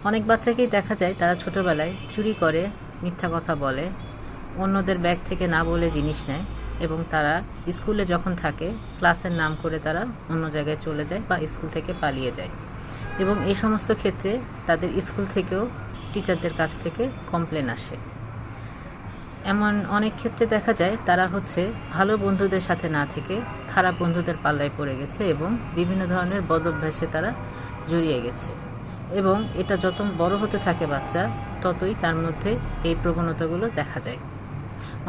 অনেক বাচ্চাকেই দেখা যায় তারা ছোটোবেলায় চুরি করে, মিথ্যা কথা বলে, অন্যদের ব্যাগ থেকে না বলে জিনিস নেয় এবং তারা স্কুলে যখন থাকে ক্লাসের নাম করে তারা অন্য জায়গায় চলে যায় বা স্কুল থেকে পালিয়ে যায়। এবং এই সমস্ত ক্ষেত্রে তাদের স্কুল থেকেও টিচারদের কাছ থেকে কমপ্লেন আসে। এমন অনেক ক্ষেত্রে দেখা যায় তারা ভালো বন্ধুদের সাথে না থেকে খারাপ বন্ধুদের পাল্লায় পড়ে গেছে এবং বিভিন্ন ধরনের বদ অভ্যাসে তারা জড়িয়ে গেছে। এবং এটা যত বড় হতে থাকে বাচ্চা, ততই তার মধ্যে এই প্রবণতাগুলো দেখা যায়।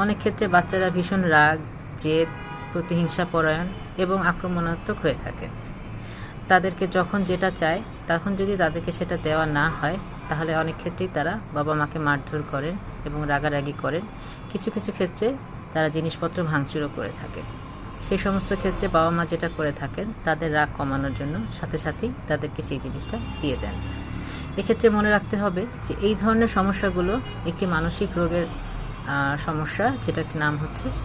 অনেক ক্ষেত্রে বাচ্চারা ভীষণ রাগ, জেদ, প্রতিহিংসা পরায়ণ এবং আক্রমণাত্মক হয়ে থাকে। তাদেরকে যখন যেটা চায় তখন যদি তাদেরকে সেটা দেওয়া না হয়, তাহলে অনেক ক্ষেত্রেই তারা বাবা মাকে মারধর করেন এবং রাগারাগি করেন। কিছু কিছু ক্ষেত্রে তারা জিনিসপত্র ভাঙচুরও করে থাকে। সেই সমস্ত ক্ষেত্রে বাবা মা যেটা করে থাকেন, তাদের রাগ কমানোর জন্য সাথে সাথেই তাদেরকে সেই জিনিসটা দিয়ে দেন। এক্ষেত্রে মনে রাখতে হবে যে এই ধরনের সমস্যাগুলো একটি মানসিক রোগের সমস্যা, যেটার নাম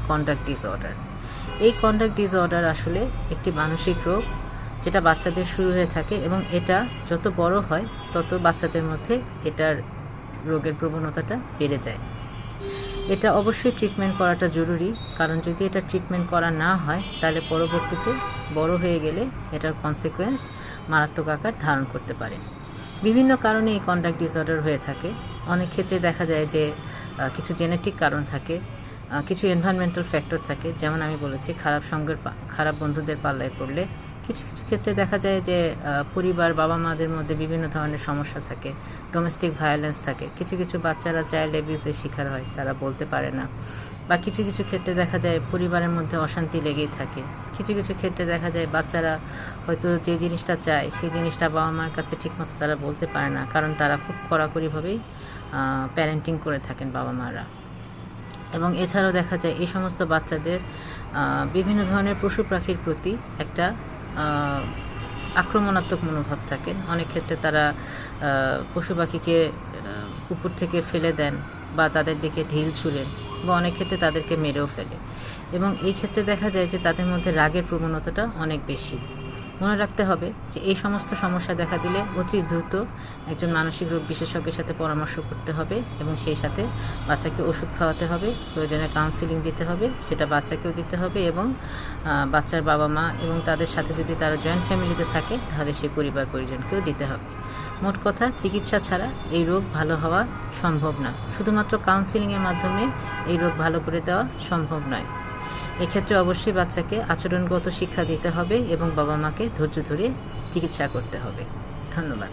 কন্ডাক্ট ডিসঅর্ডার। এই কন্ডাক্ট ডিসঅর্ডার আসলে একটি মানসিক রোগ, যেটা বাচ্চাদের শুরু হয়ে থাকে এবং এটা যত বড় হয় তত বাচ্চাদের মধ্যে এটার রোগের প্রবণতাটা বেড়ে যায়। এটা অবশ্যই ট্রিটমেন্ট করাটা জরুরি, কারণ যদি এটা ট্রিটমেন্ট করা না হয় তাহলে পরবর্তীতে বড় হয়ে গেলে এটার কনসিকোয়েন্স মারাত্মক আকার ধারণ করতে পারে। বিভিন্ন কারণে এই কন্ডাক্ট ডিসঅর্ডার হয়ে থাকে। অনেক ক্ষেত্রে দেখা যায় যে কিছু জেনেটিক কারণ থাকে, কিছু এনভায়রনমেন্টাল ফ্যাক্টর থাকে, যেমন আমি বলেছি খারাপ বন্ধুদের পাল্লায় পড়লে। কিছু কিছু ক্ষেত্রে দেখা যায় যে পরিবার, বাবা মাদের মধ্যে বিভিন্ন ধরনের সমস্যা থাকে, ডোমেস্টিক ভায়োলেন্স থাকে। কিছু কিছু বাচ্চারা চাইল্ড অ্যাবিউজের শিকার হয়, তারা বলতে পারে না। বা কিছু কিছু ক্ষেত্রে দেখা যায় পরিবারের মধ্যে অশান্তি লেগেই থাকে। কিছু কিছু ক্ষেত্রে দেখা যায় বাচ্চারা হয়তো যে জিনিসটা চায় সেই জিনিসটা বাবা মার কাছে ঠিকমতো তারা বলতে পারে না, কারণ তারা খুব কড়াকড়িভাবেই প্যারেন্টিং করে থাকেন বাবা মারা। এবং এছাড়াও দেখা যায় এই সমস্ত বাচ্চাদের বিভিন্ন ধরনের পশু পাখির প্রতি একটা আক্রমণাত্মক মনোভাব থাকে। অনেক ক্ষেত্রে তারা পশু পাখিকে উপর থেকে ফেলে দেন বা তাদের দিকে ঢিল ছুঁড়েন বা অনেক ক্ষেত্রে তাদেরকে মেরেও ফেলে। এবং এই ক্ষেত্রে দেখা যায় যে তাদের মধ্যে রাগের প্রবণতাটা অনেক বেশি। মনে রাখতে হবে যে এই সমস্ত সমস্যা দেখা দিলে অতি দ্রুত একজন মানসিক রোগ বিশেষজ্ঞের সাথে পরামর্শ করতে হবে এবং সেই সাথে বাচ্চাকে ওষুধ খাওয়াতে হবে, প্রয়োজনে কাউন্সিলিং দিতে হবে, সেটা বাচ্চাকেও দিতে হবে এবং বাচ্চার বাবা মা এবং তাদের সাথে যদি তারা জয়েন্ট ফ্যামিলিতে থাকে তাহলে সেই পরিবার পরিজনকেও দিতে হবে। মোট কথা, চিকিৎসা ছাড়া এই রোগ ভালো হওয়া সম্ভব না। শুধুমাত্র কাউন্সিলিংয়ের মাধ্যমে এই রোগ ভালো করে দেওয়া সম্ভব নয়। এক্ষেত্রে অবশ্যই বাচ্চাকে আচরণগত শিক্ষা দিতে হবে এবং বাবা মাকে ধৈর্য ধরে চিকিৎসা করতে হবে। ধন্যবাদ।